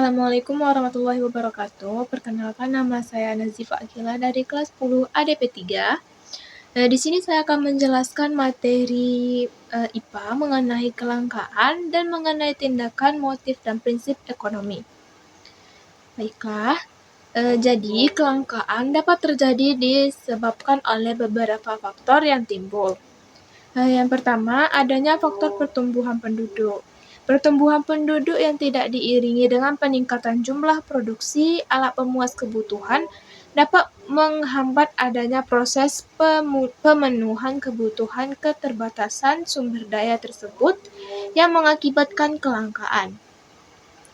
Assalamualaikum warahmatullahi wabarakatuh. Perkenalkan, nama saya Nazifa Akila dari kelas 10 ADP 3. Di sini saya akan menjelaskan materi IPA mengenai kelangkaan dan mengenai tindakan, motif, dan prinsip ekonomi. Baiklah, jadi kelangkaan dapat terjadi disebabkan oleh beberapa faktor yang timbul. Yang pertama, adanya faktor pertumbuhan penduduk. Pertumbuhan penduduk yang tidak diiringi dengan peningkatan jumlah produksi alat pemuas kebutuhan dapat menghambat adanya proses pemenuhan kebutuhan keterbatasan sumber daya tersebut yang mengakibatkan kelangkaan.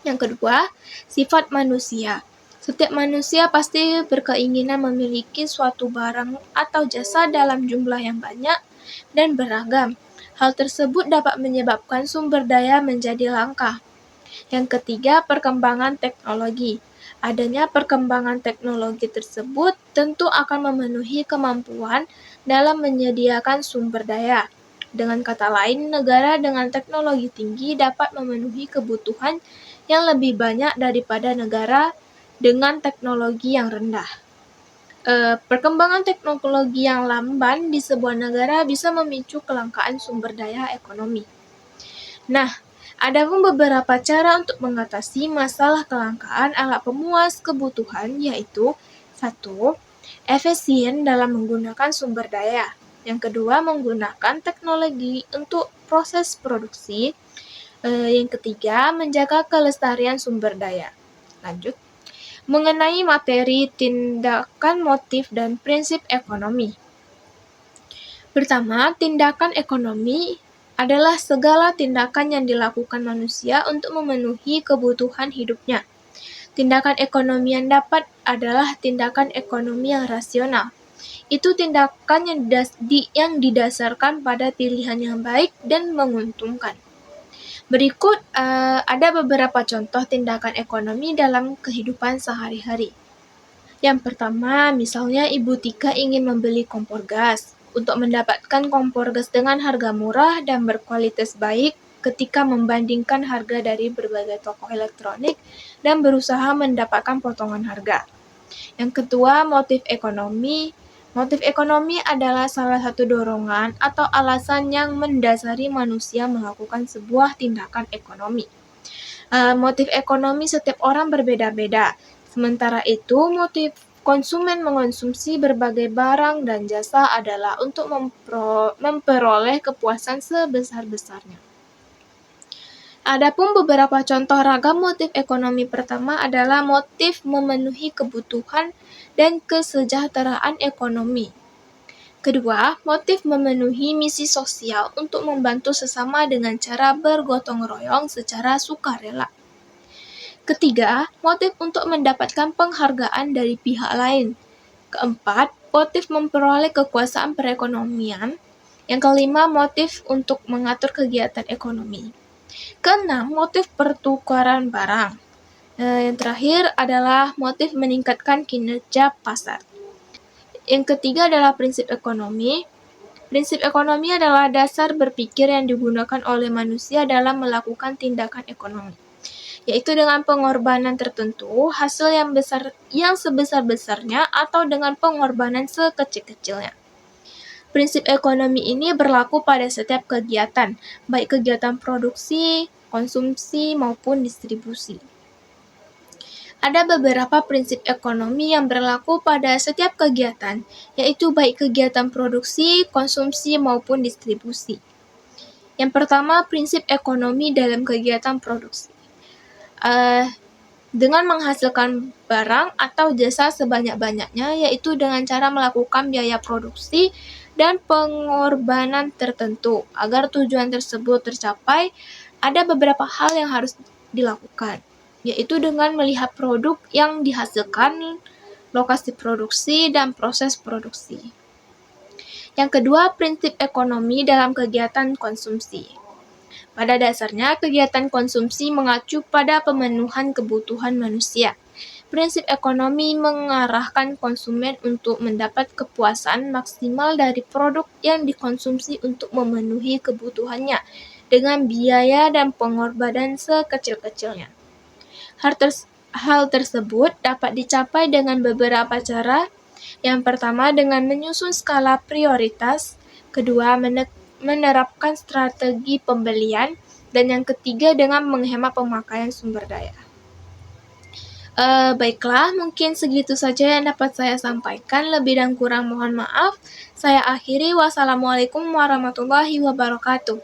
Yang kedua, sifat manusia. Setiap manusia pasti berkeinginan memiliki suatu barang atau jasa dalam jumlah yang banyak dan beragam. Hal tersebut dapat menyebabkan sumber daya menjadi langka. Yang ketiga, perkembangan teknologi. Adanya perkembangan teknologi tersebut tentu akan memenuhi kemampuan dalam menyediakan sumber daya. Dengan kata lain, negara dengan teknologi tinggi dapat memenuhi kebutuhan yang lebih banyak daripada negara dengan teknologi yang rendah. Perkembangan teknologi yang lamban di sebuah negara bisa memicu kelangkaan sumber daya ekonomi. Nah, ada pun beberapa cara untuk mengatasi masalah kelangkaan alat pemuas kebutuhan, yaitu 1. Efisien dalam menggunakan sumber daya. Yang kedua, menggunakan teknologi untuk proses produksi. Yang ketiga, menjaga kelestarian sumber daya. Lanjut. Mengenai materi, tindakan, motif, dan prinsip ekonomi. Pertama, tindakan ekonomi adalah segala tindakan yang dilakukan manusia untuk memenuhi kebutuhan hidupnya. Tindakan ekonomi yang dapat adalah tindakan ekonomi yang rasional. Itu tindakan yang didasarkan pada pilihan yang baik dan menguntungkan. Berikut ada beberapa contoh tindakan ekonomi dalam kehidupan sehari-hari. Yang pertama, misalnya Ibu Tika ingin membeli kompor gas. Untuk mendapatkan kompor gas dengan harga murah dan berkualitas baik, ketika membandingkan harga dari berbagai toko elektronik dan berusaha mendapatkan potongan harga. Yang kedua, motif ekonomi. Motif ekonomi adalah salah satu dorongan atau alasan yang mendasari manusia melakukan sebuah tindakan ekonomi. Motif ekonomi setiap orang berbeda-beda. Sementara itu, motif konsumen mengonsumsi berbagai barang dan jasa adalah untuk memperoleh kepuasan sebesar-besarnya. Adapun beberapa contoh ragam motif ekonomi pertama adalah motif memenuhi kebutuhan dan kesejahteraan ekonomi. Kedua, motif memenuhi misi sosial untuk membantu sesama dengan cara bergotong royong secara sukarela. Ketiga, motif untuk mendapatkan penghargaan dari pihak lain. Keempat, motif memperoleh kekuasaan perekonomian. Yang kelima, motif untuk mengatur kegiatan ekonomi. Keenam, motif pertukaran barang. Yang terakhir adalah motif meningkatkan kinerja pasar. Yang ketiga adalah prinsip ekonomi. Prinsip ekonomi adalah dasar berpikir yang digunakan oleh manusia dalam melakukan tindakan ekonomi, yaitu dengan pengorbanan tertentu, hasil yang sebesar-besarnya atau dengan pengorbanan sekecil-kecilnya. Prinsip ekonomi ini berlaku pada setiap kegiatan, baik kegiatan produksi, konsumsi, maupun distribusi. Ada beberapa prinsip ekonomi yang berlaku pada setiap kegiatan, yaitu baik kegiatan produksi, konsumsi, maupun distribusi. Yang pertama, prinsip ekonomi dalam kegiatan produksi. Dengan menghasilkan barang atau jasa sebanyak-banyaknya, yaitu dengan cara melakukan biaya produksi dan pengorbanan tertentu. Agar tujuan tersebut tercapai, ada beberapa hal yang harus dilakukan, yaitu dengan melihat produk yang dihasilkan, lokasi produksi, dan proses produksi. Yang kedua, prinsip ekonomi dalam kegiatan konsumsi. Pada dasarnya, kegiatan konsumsi mengacu pada pemenuhan kebutuhan manusia. Prinsip ekonomi mengarahkan konsumen untuk mendapat kepuasan maksimal dari produk yang dikonsumsi untuk memenuhi kebutuhannya dengan biaya dan pengorbanan sekecil-kecilnya. Hal tersebut dapat dicapai dengan beberapa cara. Yang pertama, dengan menyusun skala prioritas. Kedua, menerapkan strategi pembelian. Dan yang ketiga, dengan menghemat pemakaian sumber daya. Baiklah, mungkin segitu saja yang dapat saya sampaikan. Lebih dan kurang mohon maaf. Saya akhiri. Wassalamualaikum warahmatullahi wabarakatuh.